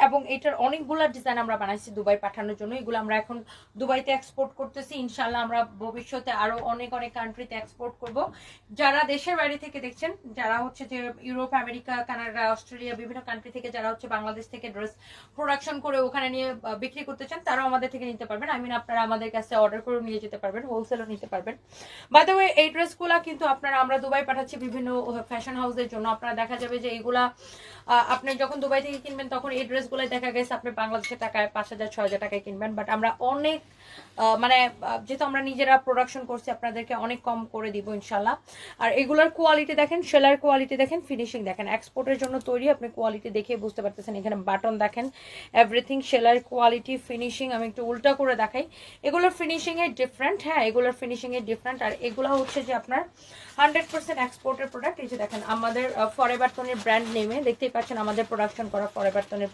এবং এটার অনেকগুলো ডিজাইন আমরা বানাইছি দুবাই পাঠানোর জন্য। এগুলো আমরা এখন দুবাইতে এক্সপোর্ট করতেছি, ইনশাল্লাহ আমরা ভবিষ্যতে আরো অনেক অনেক কান্ট্রিতে এক্সপোর্ট করব। যারা দেশের বাইরে থেকে দেখছেন, যারা হচ্ছে যে ইউরোপ, আমেরিকা, কানাডা, অস্ট্রেলিয়া বিভিন্ন কান্ট্রি থেকে যারা হচ্ছে বাংলাদেশ থেকে ড্রেস প্রোডাকশন করে ওখানে নিয়ে বিক্রি করতে চান, তারাও আমাদের থেকে নিতে পারবেন। আই মিন আপনারা আমাদের কাছে অর্ডার করে নিয়ে যেতে পারবেন, হোলসেলও নিতে পারবেন। বাই দ্য ওয়ে এই ড্রেসগুলা কিন্তু আপনারা আমরা দুবাই পাঠাচ্ছি বিভিন্ন ফ্যাশন হাউসের জন্য। আপনারা দেখা যাবে যে এইগুলা আপনি যখন দুবাই থেকে কিনবেন তখন এই ড্রেসগুলো দেখা গেছে আপনি বাংলাদেশের টাকায় 5,000-6,000 টাকায় কিনবেন, বাট আমরা অনেক মানে যেহেতু আমরা নিজেরা প্রোডাকশন করছি আপনাদেরকে অনেক কম করে দিব ইনশাল্লাহ। আর এগুলোর কোয়ালিটি দেখেন, সেলার কোয়ালিটি দেখেন, ফিনিশিং দেখেন, এক্সপোর্টের জন্য তৈরি। আপনি কোয়ালিটি দেখে বুঝতে পারতেছেন, এখানে বাটন দেখেন, এভরিথিং, সেলার কোয়ালিটি, ফিনিশিং। আমি একটু উল্টা করে দেখাই, এগুলোর ফিনিশিং এ ডিফারেন্ট। হ্যাঁ, এগুলোর ফিনিশিং এ ডিফারেন্ট। আর এগুলো হচ্ছে যে আপনার 100% এক্সপোর্টের প্রোডাক্ট। এই যে দেখেন আমাদের ফরএভার টোনের ব্র্যান্ড নেমে দেখতেই পাচ্ছেন আমাদের প্রোডাকশন করা ফরএভার টোনের